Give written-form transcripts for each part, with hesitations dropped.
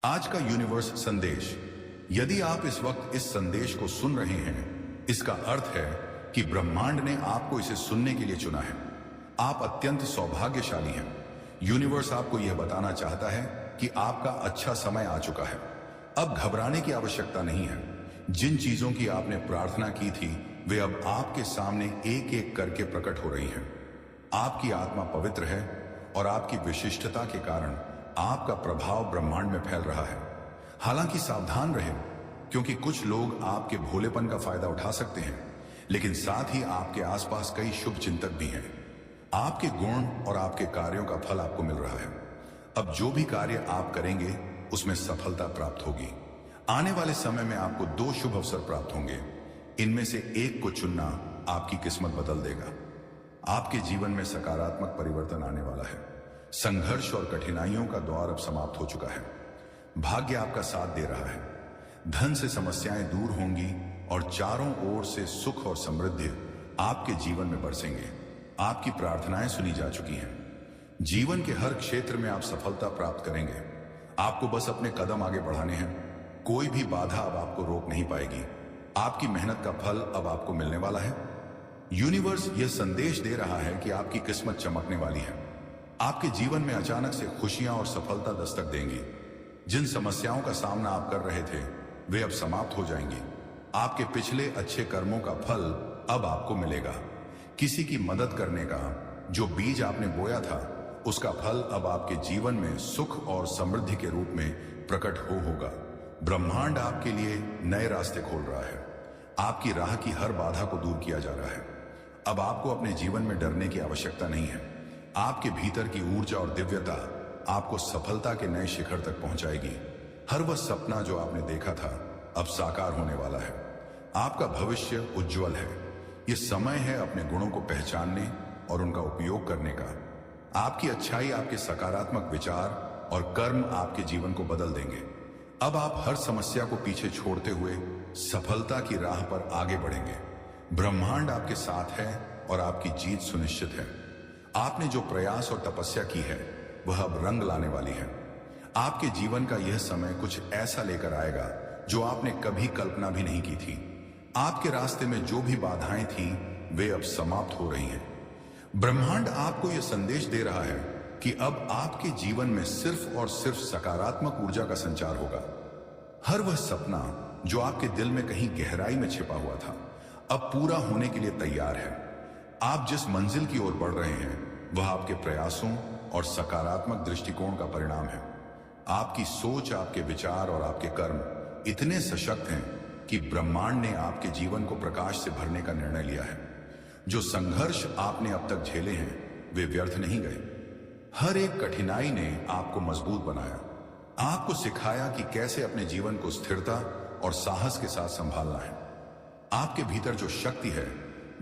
आज का यूनिवर्स संदेश। यदि आप इस वक्त इस संदेश को सुन रहे हैं, इसका अर्थ है कि ब्रह्मांड ने आपको इसे सुनने के लिए चुना है। आप अत्यंत सौभाग्यशाली हैं। यूनिवर्स आपको यह बताना चाहता है कि आपका अच्छा समय आ चुका है। अब घबराने की आवश्यकता नहीं है। जिन चीजों की आपने प्रार्थना की थी, वे अब आपके सामने एक एक करके प्रकट हो रही हैं। आपकी आत्मा पवित्र है और आपकी विशिष्टता के कारण आपका प्रभाव ब्रह्मांड में फैल रहा है। हालांकि सावधान रहें, क्योंकि कुछ लोग आपके भोलेपन का फायदा उठा सकते हैं, लेकिन साथ ही आपके आसपास कई शुभ चिंतक भी हैं। आपके गुण और आपके कार्यों का फल आपको मिल रहा है। अब जो भी कार्य आप करेंगे, उसमें सफलता प्राप्त होगी। आने वाले समय में आपको 2 शुभ अवसर प्राप्त होंगे। इनमें से एक को चुनना आपकी किस्मत बदल देगा। आपके जीवन में सकारात्मक परिवर्तन आने वाला है। संघर्ष और कठिनाइयों का दौर अब समाप्त हो चुका है। भाग्य आपका साथ दे रहा है। धन से समस्याएं दूर होंगी और चारों ओर से सुख और समृद्धि आपके जीवन में बरसेंगे। आपकी प्रार्थनाएं सुनी जा चुकी हैं। जीवन के हर क्षेत्र में आप सफलता प्राप्त करेंगे। आपको बस अपने कदम आगे बढ़ाने हैं। कोई भी बाधा अब आपको रोक नहीं पाएगी। आपकी मेहनत का फल अब आपको मिलने वाला है। यूनिवर्स यह संदेश दे रहा है कि आपकी किस्मत चमकने वाली है। आपके जीवन में अचानक से खुशियां और सफलता दस्तक देंगी। जिन समस्याओं का सामना आप कर रहे थे, वे अब समाप्त हो जाएंगी। आपके पिछले अच्छे कर्मों का फल अब आपको मिलेगा। किसी की मदद करने का जो बीज आपने बोया था, उसका फल अब आपके जीवन में सुख और समृद्धि के रूप में प्रकट होगा। ब्रह्मांड आपके लिए नए रास्ते खोल रहा है। आपकी राह की हर बाधा को दूर किया जा रहा है। अब आपको अपने जीवन में डरने की आवश्यकता नहीं है। आपके भीतर की ऊर्जा और दिव्यता आपको सफलता के नए शिखर तक पहुंचाएगी। हर वह सपना जो आपने देखा था, अब साकार होने वाला है। आपका भविष्य उज्जवल है। यह समय है अपने गुणों को पहचानने और उनका उपयोग करने का। आपकी अच्छाई, आपके सकारात्मक विचार और कर्म आपके जीवन को बदल देंगे। अब आप हर समस्या को पीछे छोड़ते हुए सफलता की राह पर आगे बढ़ेंगे। ब्रह्मांड आपके साथ है और आपकी जीत सुनिश्चित है। आपने जो प्रयास और तपस्या की है, वह अब रंग लाने वाली है। आपके जीवन का यह समय कुछ ऐसा लेकर आएगा जो आपने कभी कल्पना भी नहीं की थी। आपके रास्ते में जो भी बाधाएं थीं, वे अब समाप्त हो रही हैं। ब्रह्मांड आपको यह संदेश दे रहा है कि अब आपके जीवन में सिर्फ और सिर्फ सकारात्मक ऊर्जा का संचार होगा। हर वह सपना जो आपके दिल में कहीं गहराई में छिपा हुआ था, अब पूरा होने के लिए तैयार है। आप जिस मंजिल की ओर बढ़ रहे हैं, वह आपके प्रयासों और सकारात्मक दृष्टिकोण का परिणाम है। आपकी सोच, आपके विचार और आपके कर्म इतने सशक्त हैं कि ब्रह्मांड ने आपके जीवन को प्रकाश से भरने का निर्णय लिया है। जो संघर्ष आपने अब तक झेले हैं, वे व्यर्थ नहीं गए। हर एक कठिनाई ने आपको मजबूत बनाया। आपको सिखाया कि कैसे अपने जीवन को स्थिरता और साहस के साथ संभालना है। आपके भीतर जो शक्ति है,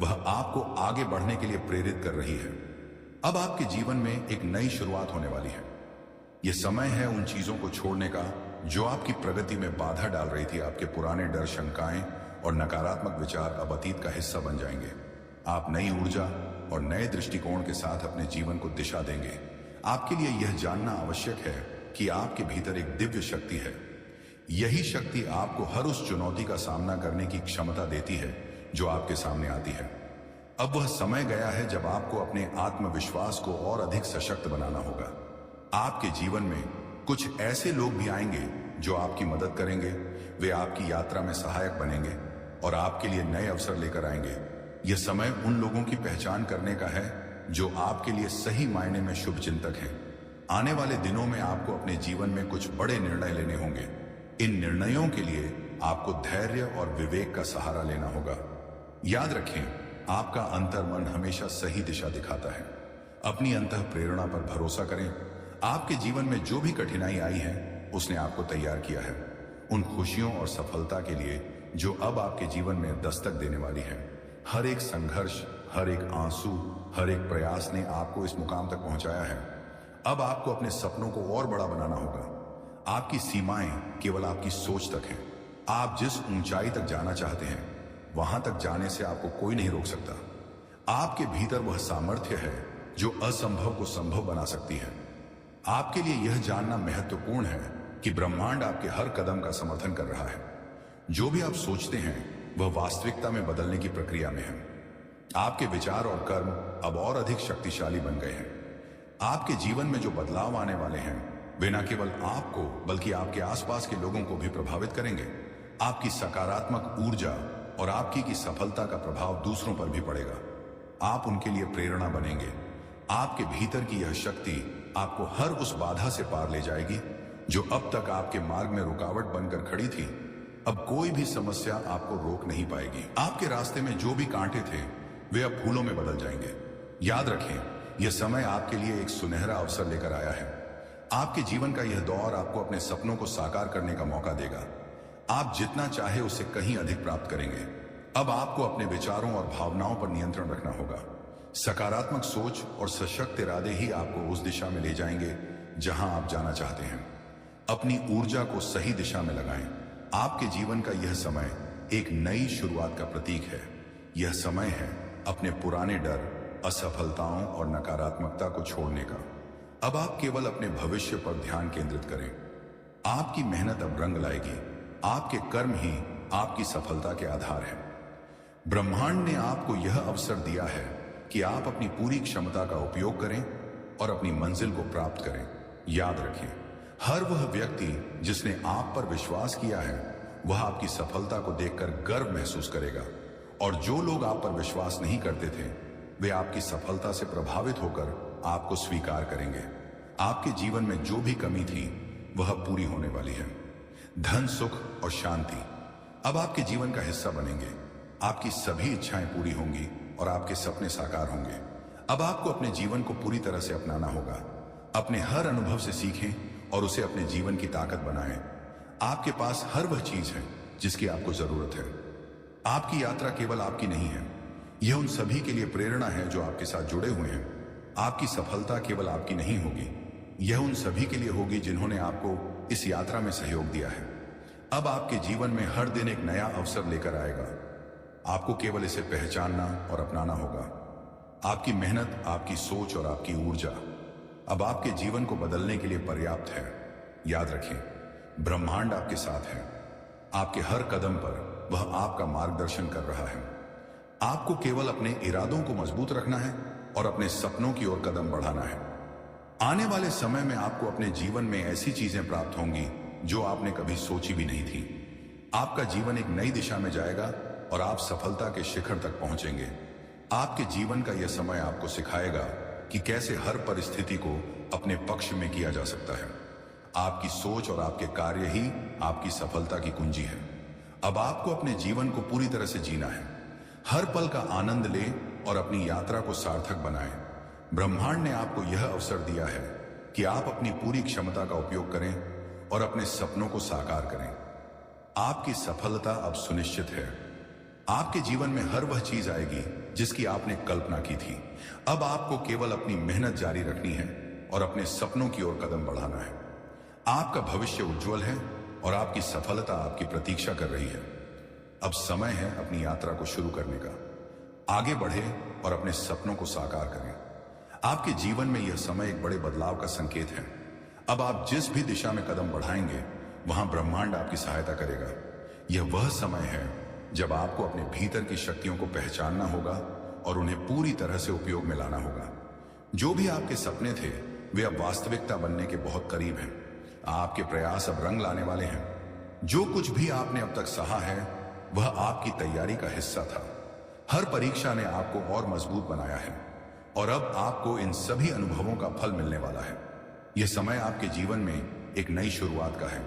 वह आपको आगे बढ़ने के लिए प्रेरित कर रही है। अब आपके जीवन में एक नई शुरुआत होने वाली है। यह समय है उन चीजों को छोड़ने का जो आपकी प्रगति में बाधा डाल रही थी। आपके पुराने डर, शंकाएं और नकारात्मक विचार अब अतीत का हिस्सा बन जाएंगे। आप नई ऊर्जा और नए दृष्टिकोण के साथ अपने जीवन को दिशा देंगे। आपके लिए यह जानना आवश्यक है कि आपके भीतर एक दिव्य शक्ति है। यही शक्ति आपको हर उस चुनौती का सामना करने की क्षमता देती है जो आपके सामने आती है। अब वह समय गया है जब आपको अपने आत्मविश्वास को और अधिक सशक्त बनाना होगा। आपके जीवन में कुछ ऐसे लोग भी आएंगे जो आपकी मदद करेंगे। वे आपकी यात्रा में सहायक बनेंगे और आपके लिए नए अवसर लेकर आएंगे। यह समय उन लोगों की पहचान करने का है जो आपके लिए सही मायने में शुभ चिंतक हैं। आने वाले दिनों में आपको अपने जीवन में कुछ बड़े निर्णय लेने होंगे। इन निर्णयों के लिए आपको धैर्य और विवेक का सहारा लेना होगा। याद रखें, आपका अंतर्मन हमेशा सही दिशा दिखाता है। अपनी अंतः प्रेरणा पर भरोसा करें। आपके जीवन में जो भी कठिनाई आई है, उसने आपको तैयार किया है उन खुशियों और सफलता के लिए जो अब आपके जीवन में दस्तक देने वाली है। हर एक संघर्ष, हर एक आंसू, हर एक प्रयास ने आपको इस मुकाम तक पहुंचाया है। अब आपको अपने सपनों को और बड़ा बनाना होगा। आपकी सीमाएं केवल आपकी सोच तक हैं। आप जिस ऊंचाई तक जाना चाहते हैं, वहां तक जाने से आपको कोई नहीं रोक सकता। आपके भीतर वह सामर्थ्य है जो असंभव को संभव बना सकती है। आपके लिए यह जानना महत्वपूर्ण है कि ब्रह्मांड आपके हर कदम का समर्थन कर रहा है। जो भी आप सोचते हैं वह वास्तविकता में बदलने की प्रक्रिया में है। आपके विचार और कर्म अब और अधिक शक्तिशाली बन गए हैं। आपके जीवन में जो बदलाव आने वाले हैं वे न केवल आपको बल्कि आपके आसपास के लोगों को भी प्रभावित करेंगे। आपकी सकारात्मक ऊर्जा और आपकी की सफलता का प्रभाव दूसरों पर भी पड़ेगा। आप उनके लिए प्रेरणा बनेंगे। आपके भीतर की यह शक्ति आपको हर उस बाधा से पार ले जाएगी जो अब तक आपके मार्ग में रुकावट बनकर खड़ी थी। अब कोई भी समस्या आपको रोक नहीं पाएगी। आपके रास्ते में जो भी कांटे थे वे अब फूलों में बदल जाएंगे। याद रखें, यह समय आपके लिए एक सुनहरा अवसर लेकर आया है। आपके जीवन का यह दौर आपको अपने सपनों को साकार करने का मौका देगा। आप जितना चाहे उससे कहीं अधिक प्राप्त करेंगे। अब आपको अपने विचारों और भावनाओं पर नियंत्रण रखना होगा। सकारात्मक सोच और सशक्त इरादे ही आपको उस दिशा में ले जाएंगे जहां आप जाना चाहते हैं। अपनी ऊर्जा को सही दिशा में लगाएं। आपके जीवन का यह समय एक नई शुरुआत का प्रतीक है। यह समय है अपने पुराने डर, असफलताओं और नकारात्मकता को छोड़ने का। अब आप केवल अपने भविष्य पर ध्यान केंद्रित करें। आपकी मेहनत अब रंग लाएगी। आपके कर्म ही आपकी सफलता के आधार हैं। ब्रह्मांड ने आपको यह अवसर दिया है कि आप अपनी पूरी क्षमता का उपयोग करें और अपनी मंजिल को प्राप्त करें। याद रखें, हर वह व्यक्ति जिसने आप पर विश्वास किया है वह आपकी सफलता को देखकर गर्व महसूस करेगा, और जो लोग आप पर विश्वास नहीं करते थे वे आपकी सफलता से प्रभावित होकर आपको स्वीकार करेंगे। आपके जीवन में जो भी कमी थी वह पूरी होने वाली है। धन, सुख और शांति अब आपके जीवन का हिस्सा बनेंगे। आपकी सभी इच्छाएं पूरी होंगी और आपके सपने साकार होंगे। अब आपको अपने जीवन को पूरी तरह से अपनाना होगा। अपने हर अनुभव से सीखें और उसे अपने जीवन की ताकत बनाएं। आपके पास हर वह चीज है जिसकी आपको जरूरत है। आपकी यात्रा केवल आपकी नहीं है, यह उन सभी के लिए प्रेरणा है जो आपके साथ जुड़े हुए हैं। आपकी सफलता केवल आपकी नहीं होगी, यह उन सभी के लिए होगी जिन्होंने आपको इस यात्रा में सहयोग दिया है। अब आपके जीवन में हर दिन एक नया अवसर लेकर आएगा। आपको केवल इसे पहचानना और अपनाना होगा। आपकी मेहनत, आपकी सोच और आपकी ऊर्जा अब आपके जीवन को बदलने के लिए पर्याप्त है। याद रखें, ब्रह्मांड आपके साथ है। आपके हर कदम पर वह आपका मार्गदर्शन कर रहा है। आपको केवल अपने इरादों को मजबूत रखना है और अपने सपनों की ओर कदम बढ़ाना है। आने वाले समय में आपको अपने जीवन में ऐसी चीजें प्राप्त होंगी जो आपने कभी सोची भी नहीं थी। आपका जीवन एक नई दिशा में जाएगा और आप सफलता के शिखर तक पहुंचेंगे। आपके जीवन का यह समय आपको सिखाएगा कि कैसे हर परिस्थिति को अपने पक्ष में किया जा सकता है। आपकी सोच और आपके कार्य ही आपकी सफलता की कुंजी है। अब आपको अपने जीवन को पूरी तरह से जीना है। हर पल का आनंद लें और अपनी यात्रा को सार्थक बनाएं। ब्रह्मांड ने आपको यह अवसर दिया है कि आप अपनी पूरी क्षमता का उपयोग करें और अपने सपनों को साकार करें। आपकी सफलता अब सुनिश्चित है। आपके जीवन में हर वह चीज आएगी जिसकी आपने कल्पना की थी। अब आपको केवल अपनी मेहनत जारी रखनी है और अपने सपनों की ओर कदम बढ़ाना है। आपका भविष्य उज्जवल है और आपकी सफलता आपकी प्रतीक्षा कर रही है। अब समय है अपनी यात्रा को शुरू करने का। आगे बढ़े और अपने सपनों को साकार करें। आपके जीवन में यह समय एक बड़े बदलाव का संकेत है। अब आप जिस भी दिशा में कदम बढ़ाएंगे वहां ब्रह्मांड आपकी सहायता करेगा। यह वह समय है जब आपको अपने भीतर की शक्तियों को पहचानना होगा और उन्हें पूरी तरह से उपयोग में लाना होगा। जो भी आपके सपने थे वे अब वास्तविकता बनने के बहुत करीब हैं। आपके प्रयास अब रंग लाने वाले हैं। जो कुछ भी आपने अब तक सहा है वह आपकी तैयारी का हिस्सा था। हर परीक्षा ने आपको और मजबूत बनाया है और अब आपको इन सभी अनुभवों का फल मिलने वाला है। यह समय आपके जीवन में एक नई शुरुआत का है।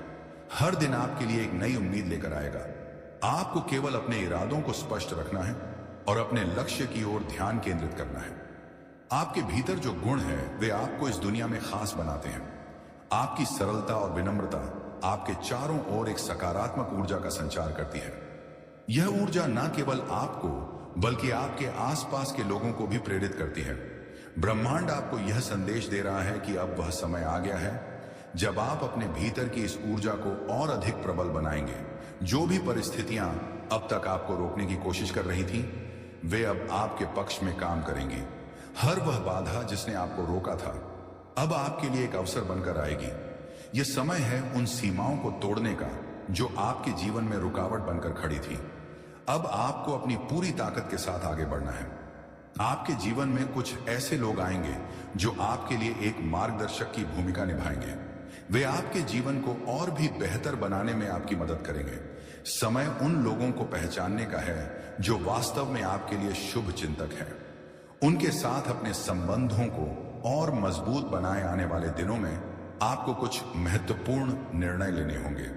हर दिन आपके लिए एक नई उम्मीद लेकर आएगा। आपको केवल अपने इरादों को स्पष्ट रखना है और अपने लक्ष्य की ओर ध्यान केंद्रित करना है। आपके भीतर जो गुण है वे आपको इस दुनिया में खास बनाते हैं। आपकी सरलता और विनम्रता आपके चारों ओर एक सकारात्मक ऊर्जा का संचार करती है। यह ऊर्जा न केवल आपको बल्कि आपके आसपास के लोगों को भी प्रेरित करती है। ब्रह्मांड आपको यह संदेश दे रहा है कि अब वह समय आ गया है जब आप अपने भीतर की इस ऊर्जा को और अधिक प्रबल बनाएंगे। जो भी परिस्थितियां अब तक आपको रोकने की कोशिश कर रही थी वे अब आपके पक्ष में काम करेंगी। हर वह बाधा जिसने आपको रोका था अब आपके लिए एक अवसर बनकर आएगी। यह समय है उन सीमाओं को तोड़ने का जो आपके जीवन में रुकावट बनकर खड़ी थी। अब आपको अपनी पूरी ताकत के साथ आगे बढ़ना है। आपके जीवन में कुछ ऐसे लोग आएंगे जो आपके लिए एक मार्गदर्शक की भूमिका निभाएंगे। वे आपके जीवन को और भी बेहतर बनाने में आपकी मदद करेंगे। समय उन लोगों को पहचानने का है जो वास्तव में आपके लिए शुभ चिंतक हैं। उनके साथ अपने संबंधों को और मजबूत बनाए आने वाले दिनों में आपको कुछ महत्वपूर्ण निर्णय लेने होंगे।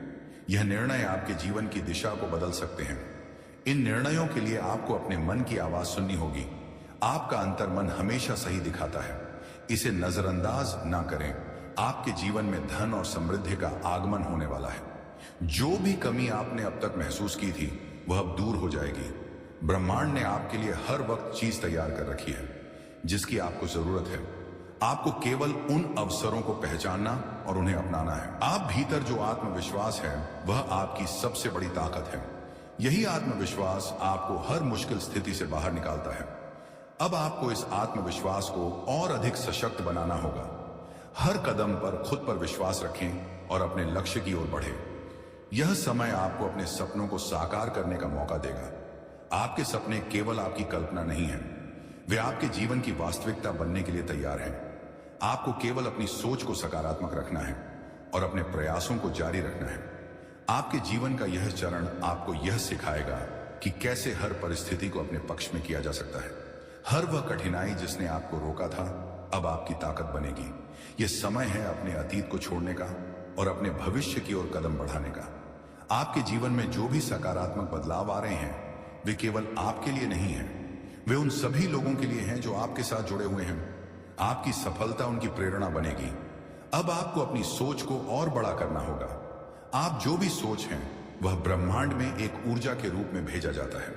यह निर्णय आपके जीवन की दिशा को बदल सकते हैं। इन निर्णयों के लिए आपको अपने मन की आवाज सुननी होगी। आपका अंतर्मन हमेशा सही दिखाता है, इसे नजरअंदाज ना करें। आपके जीवन में धन और समृद्धि का आगमन होने वाला है। जो भी कमी आपने अब तक महसूस की थी वह अब दूर हो जाएगी। ब्रह्मांड ने आपके लिए हर वक्त चीज तैयार कर रखी है जिसकी आपको जरूरत है। आपको केवल उन अवसरों को पहचानना और उन्हें अपनाना है। आप भीतर जो आत्मविश्वास है वह आपकी सबसे बड़ी ताकत है। यही आत्मविश्वास आपको हर मुश्किल स्थिति से बाहर निकालता है। अब आपको इस आत्मविश्वास को और अधिक सशक्त बनाना होगा। हर कदम पर खुद पर विश्वास रखें और अपने लक्ष्य की ओर बढ़ें। यह समय आपको अपने सपनों को साकार करने का मौका देगा। आपके सपने केवल आपकी कल्पना नहीं हैं, वे आपके जीवन की वास्तविकता बनने के लिए तैयार हैं। आपको केवल अपनी सोच को सकारात्मक रखना है और अपने प्रयासों को जारी रखना है। आपके जीवन का यह चरण आपको यह सिखाएगा कि कैसे हर परिस्थिति को अपने पक्ष में किया जा सकता है। हर वह कठिनाई जिसने आपको रोका था अब आपकी ताकत बनेगी। यह समय है अपने अतीत को छोड़ने का और अपने भविष्य की ओर कदम बढ़ाने का। आपके जीवन में जो भी सकारात्मक बदलाव आ रहे हैं वे केवल आपके लिए नहीं हैं, वे उन सभी लोगों के लिए हैं जो आपके साथ जुड़े हुए हैं। आपकी सफलता उनकी प्रेरणा बनेगी। अब आपको अपनी सोच को और बड़ा करना होगा। आप जो भी सोच हैं वह ब्रह्मांड में एक ऊर्जा के रूप में भेजा जाता है।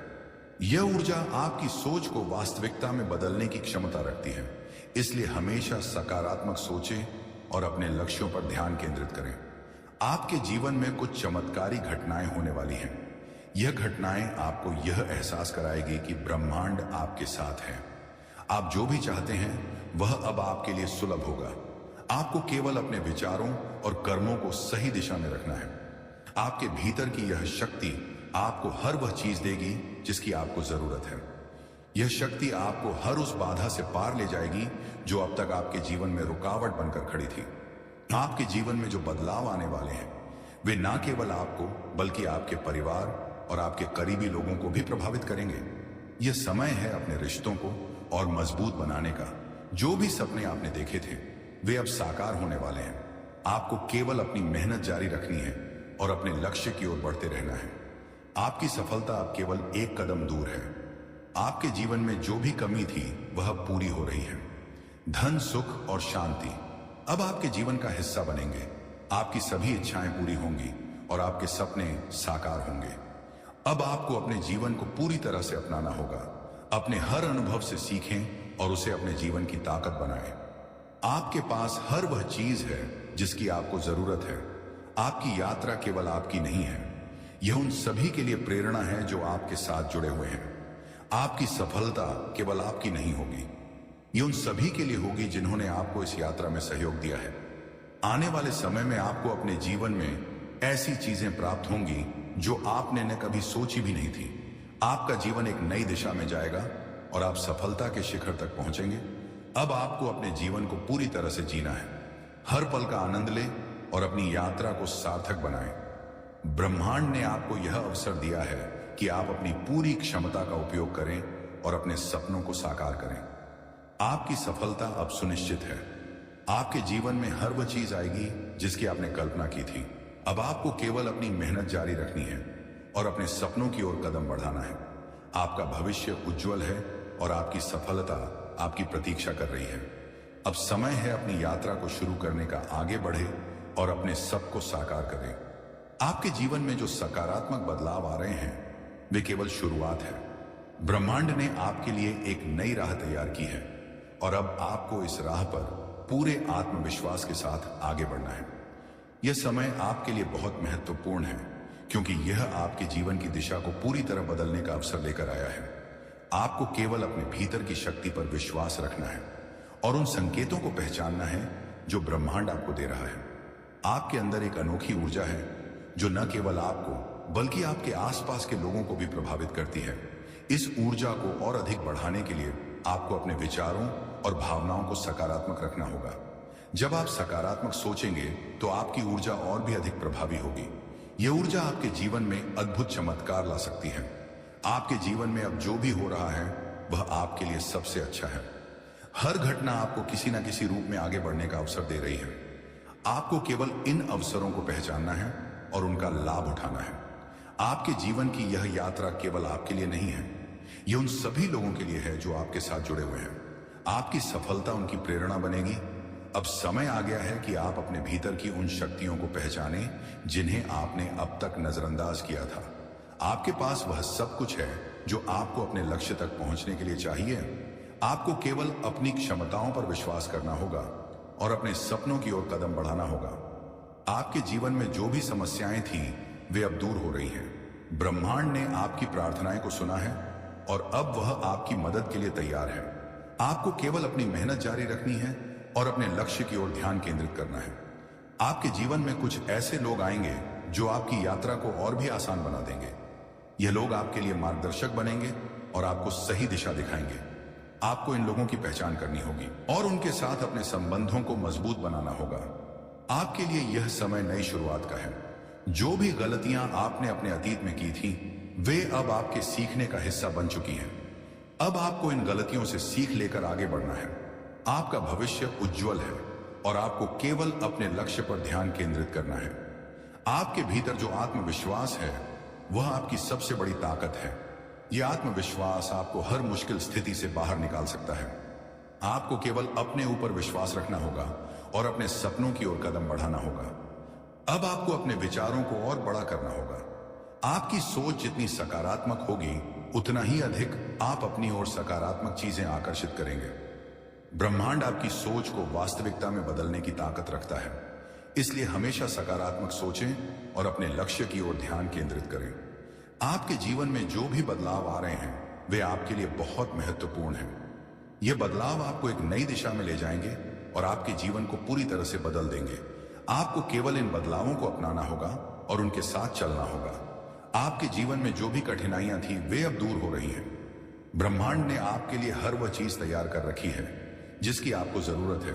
यह ऊर्जा आपकी सोच को वास्तविकता में बदलने की क्षमता रखती है। इसलिए हमेशा सकारात्मक सोचें और अपने लक्ष्यों पर ध्यान केंद्रित करें। आपके जीवन में कुछ चमत्कारी घटनाएं होने वाली हैं। यह घटनाएं आपको यह एहसास कराएगी कि ब्रह्मांड आपके साथ है। आप जो भी चाहते हैं वह अब आपके लिए सुलभ होगा। आपको केवल अपने विचारों और कर्मों को सही दिशा में रखना है। आपके भीतर की यह शक्ति आपको हर वह चीज देगी जिसकी आपको जरूरत है। यह शक्ति आपको हर उस बाधा से पार ले जाएगी जो अब तक आपके जीवन में रुकावट बनकर खड़ी थी। आपके जीवन में जो बदलाव आने वाले हैं वे ना केवल आपको बल्कि आपके परिवार और आपके करीबी लोगों को भी प्रभावित करेंगे। यह समय है अपने रिश्तों को और मजबूत बनाने का। जो भी सपने आपने देखे थे वे अब साकार होने वाले हैं। आपको केवल अपनी मेहनत जारी रखनी है और अपने लक्ष्य की ओर बढ़ते रहना है। आपकी सफलता अब केवल एक कदम दूर है। आपके जीवन में जो भी कमी थी वह पूरी हो रही है। धन, सुख और शांति अब आपके जीवन का हिस्सा बनेंगे। आपकी सभी इच्छाएं पूरी होंगी और आपके सपने साकार होंगे। अब आपको अपने जीवन को पूरी तरह से अपनाना होगा। अपने हर अनुभव से सीखें और उसे अपने जीवन की ताकत बनाएं। आपके पास हर वह चीज है जिसकी आपको जरूरत है। आपकी यात्रा केवल आपकी नहीं है, यह उन सभी के लिए प्रेरणा है जो आपके साथ जुड़े हुए हैं। आपकी सफलता केवल आपकी नहीं होगी, यह उन सभी के लिए होगी जिन्होंने आपको इस यात्रा में सहयोग दिया है। आने वाले समय में आपको अपने जीवन में ऐसी चीजें प्राप्त होंगी जो आपने न कभी सोची भी नहीं थी। आपका जीवन एक नई दिशा में जाएगा और आप सफलता के शिखर तक पहुंचेंगे। अब आपको अपने जीवन को पूरी तरह से जीना है। हर पल का आनंद लें और अपनी यात्रा को सार्थक बनाएं। ब्रह्मांड ने आपको यह अवसर दिया है कि आप अपनी पूरी क्षमता का उपयोग करें और अपने सपनों को साकार करें। आपकी सफलता अब सुनिश्चित है। आपके जीवन में हर वह चीज आएगी जिसकी आपने कल्पना की थी। अब आपको केवल अपनी मेहनत जारी रखनी है और अपने सपनों की ओर कदम बढ़ाना है। आपका भविष्य उज्जवल है और आपकी सफलता आपकी प्रतीक्षा कर रही है। अब समय है अपनी यात्रा को शुरू करने का। आगे बढ़े और अपने सब को साकार करें। आपके जीवन में जो सकारात्मक बदलाव आ रहे हैं वे केवल शुरुआत है। ब्रह्मांड ने आपके लिए एक नई राह तैयार की है और अब आपको इस राह पर पूरे आत्मविश्वास के साथ आगे बढ़ना है। यह समय आपके लिए बहुत महत्वपूर्ण है क्योंकि यह आपके जीवन की दिशा को पूरी तरह बदलने का अवसर लेकर आया है। आपको केवल अपने भीतर की शक्ति पर विश्वास रखना है और उन संकेतों को पहचानना है जो ब्रह्मांड आपको दे रहा है। आपके अंदर एक अनोखी ऊर्जा है जो न केवल आपको बल्कि आपके आसपास के लोगों को भी प्रभावित करती है। इस ऊर्जा को और अधिक बढ़ाने के लिए आपको अपने विचारों और भावनाओं को सकारात्मक रखना होगा। जब आप सकारात्मक सोचेंगे तो आपकी ऊर्जा और भी अधिक प्रभावी होगी। यह ऊर्जा आपके जीवन में अद्भुत चमत्कार ला सकती है। आपके जीवन में अब जो भी हो रहा है वह आपके लिए सबसे अच्छा है। हर घटना आपको किसी न किसी रूप में आगे बढ़ने का अवसर दे रही है। आपको केवल इन अवसरों को पहचानना है और उनका लाभ उठाना है। आपके जीवन की यह यात्रा केवल आपके लिए नहीं है, यह उन सभी लोगों के लिए है जो आपके साथ जुड़े हुए हैं। आपकी सफलता उनकी प्रेरणा बनेगी। अब समय आ गया है कि आप अपने भीतर की उन शक्तियों को पहचानें जिन्हें आपने अब तक नजरअंदाज किया था। आपके पास वह सब कुछ है जो आपको अपने लक्ष्य तक पहुंचने के लिए चाहिए। आपको केवल अपनी क्षमताओं पर विश्वास करना होगा और अपने सपनों की ओर कदम बढ़ाना होगा। आपके जीवन में जो भी समस्याएं थी वे अब दूर हो रही हैं। ब्रह्मांड ने आपकी प्रार्थनाएं को सुना है और अब वह आपकी मदद के लिए तैयार है। आपको केवल अपनी मेहनत जारी रखनी है और अपने लक्ष्य की ओर ध्यान केंद्रित करना है। आपके जीवन में कुछ ऐसे लोग आएंगे जो आपकी यात्रा को और भी आसान बना देंगे। यह लोग आपके लिए मार्गदर्शक बनेंगे और आपको सही दिशा दिखाएंगे। आपको इन लोगों की पहचान करनी होगी और उनके साथ अपने संबंधों को मजबूत बनाना होगा। आपके लिए यह समय नई शुरुआत का है। जो भी गलतियां आपने अपने अतीत में की थी वे अब आपके सीखने का हिस्सा बन चुकी हैं। अब आपको इन गलतियों से सीख लेकर आगे बढ़ना है। आपका भविष्य उज्जवल है और आपको केवल अपने लक्ष्य पर ध्यान केंद्रित करना है। आपके भीतर जो आत्मविश्वास है वह आपकी सबसे बड़ी ताकत है। यह आत्मविश्वास आपको हर मुश्किल स्थिति से बाहर निकाल सकता है। आपको केवल अपने ऊपर विश्वास रखना होगा और अपने सपनों की ओर कदम बढ़ाना होगा। अब आपको अपने विचारों को और बड़ा करना होगा। आपकी सोच जितनी सकारात्मक होगी उतना ही अधिक आप अपनी ओर सकारात्मक चीजें आकर्षित करेंगे। ब्रह्मांड आपकी सोच को वास्तविकता में बदलने की ताकत रखता है। इसलिए हमेशा सकारात्मक सोचें और अपने लक्ष्य की ओर ध्यान केंद्रित करें। आपके जीवन में जो भी बदलाव आ रहे हैं वे आपके लिए बहुत महत्वपूर्ण हैं। ये बदलाव आपको एक नई दिशा में ले जाएंगे और आपके जीवन को पूरी तरह से बदल देंगे। आपको केवल इन बदलावों को अपनाना होगा और उनके साथ चलना होगा। आपके जीवन में जो भी कठिनाइयां थी वे अब दूर हो रही हैं। ब्रह्मांड ने आपके लिए हर वह चीज तैयार कर रखी है जिसकी आपको जरूरत है।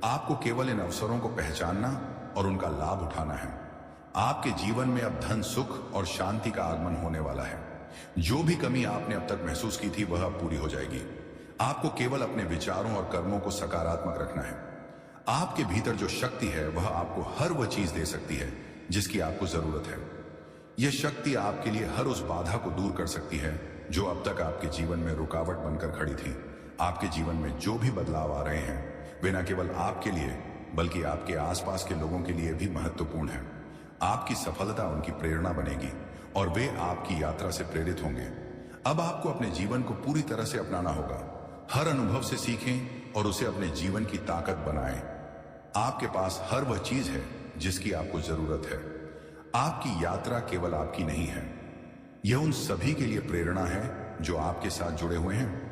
आपको केवल इन अवसरों को पहचानना और उनका लाभ उठाना है। आपके जीवन में अब धन, सुख और शांति का आगमन होने वाला है। जो भी कमी आपने अब तक महसूस की थी वह अब पूरी हो जाएगी। आपको केवल अपने विचारों और कर्मों को सकारात्मक रखना है। आपके भीतर जो शक्ति है वह आपको हर वह चीज दे सकती है जिसकी आपको जरूरत है। यह शक्ति आपके लिए हर उस बाधा को दूर कर सकती है जो अब तक आपके जीवन में रुकावट बनकर खड़ी थी। आपके जीवन में जो भी बदलाव आ रहे हैं वे न केवल आपके लिए बल्कि आपके आसपास के लोगों के लिए भी महत्वपूर्ण है। आपकी सफलता उनकी प्रेरणा बनेगी और वे आपकी यात्रा से प्रेरित होंगे। अब आपको अपने जीवन को पूरी तरह से अपनाना होगा। हर अनुभव से सीखें और उसे अपने जीवन की ताकत बनाएं। आपके पास हर वह चीज है जिसकी आपको जरूरत है। आपकी यात्रा केवल आपकी नहीं है, यह उन सभी के लिए प्रेरणा है जो आपके साथ जुड़े हुए हैं।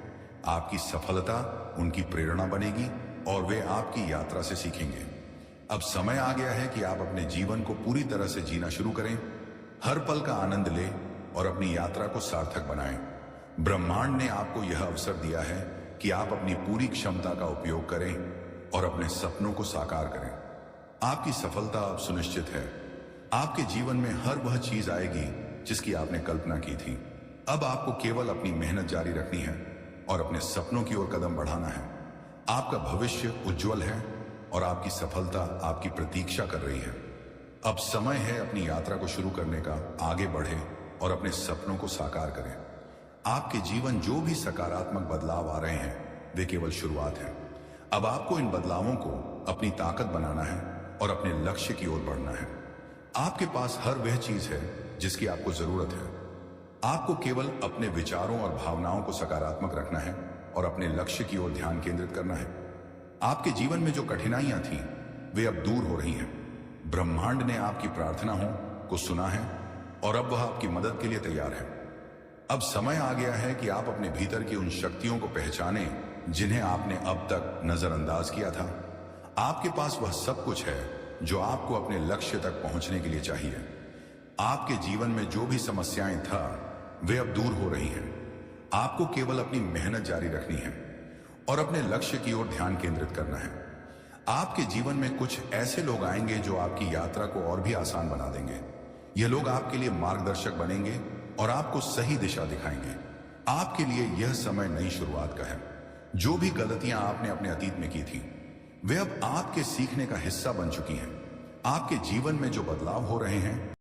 आपकी सफलता उनकी प्रेरणा बनेगी और वे आपकी यात्रा से सीखेंगे। अब समय आ गया है कि आप अपने जीवन को पूरी तरह से जीना शुरू करें। हर पल का आनंद लें और अपनी यात्रा को सार्थक बनाएं। ब्रह्मांड ने आपको यह अवसर दिया है कि आप अपनी पूरी क्षमता का उपयोग करें और अपने सपनों को साकार करें। आपकी सफलता अब सुनिश्चित है। आपके जीवन में हर वह चीज आएगी जिसकी आपने कल्पना की थी। अब आपको केवल अपनी मेहनत जारी रखनी है और अपने सपनों की ओर कदम बढ़ाना है। आपका भविष्य उज्जवल है और आपकी सफलता आपकी प्रतीक्षा कर रही है। अब समय है अपनी यात्रा को शुरू करने का। आगे बढ़े और अपने सपनों को साकार करें। आपके जीवन जो भी सकारात्मक बदलाव आ रहे हैं वे केवल शुरुआत है। अब आपको इन बदलावों को अपनी ताकत बनाना है और अपने लक्ष्य की ओर बढ़ना है। आपके पास हर वह चीज है जिसकी आपको जरूरत है। आपको केवल अपने विचारों और भावनाओं को सकारात्मक रखना है और अपने लक्ष्य की ओर ध्यान केंद्रित करना है। आपके जीवन में जो कठिनाइयां थीं वे अब दूर हो रही हैं। ब्रह्मांड ने आपकी प्रार्थनाओं को सुना है और अब वह आपकी मदद के लिए तैयार है। अब समय आ गया है कि आप अपने भीतर की उन शक्तियों को पहचानें जिन्हें आपने अब तक नजरअंदाज किया था। आपके पास वह सब कुछ है जो आपको अपने लक्ष्य तक पहुंचने के लिए चाहिए। आपके जीवन में जो भी समस्याएं था वे अब दूर हो रही हैं। आपको केवल अपनी मेहनत जारी रखनी है और अपने लक्ष्य की ओर ध्यान केंद्रित करना है। आपके जीवन में कुछ ऐसे लोग आएंगे जो आपकी यात्रा को और भी आसान बना देंगे। ये लोग आपके लिए मार्गदर्शक बनेंगे और आपको सही दिशा दिखाएंगे। आपके लिए यह समय नई शुरुआत का है। जो भी गलतियां आपने अपने अतीत में की थी वे अब आपके सीखने का हिस्सा बन चुकी हैं। आपके जीवन में जो बदलाव हो रहे हैं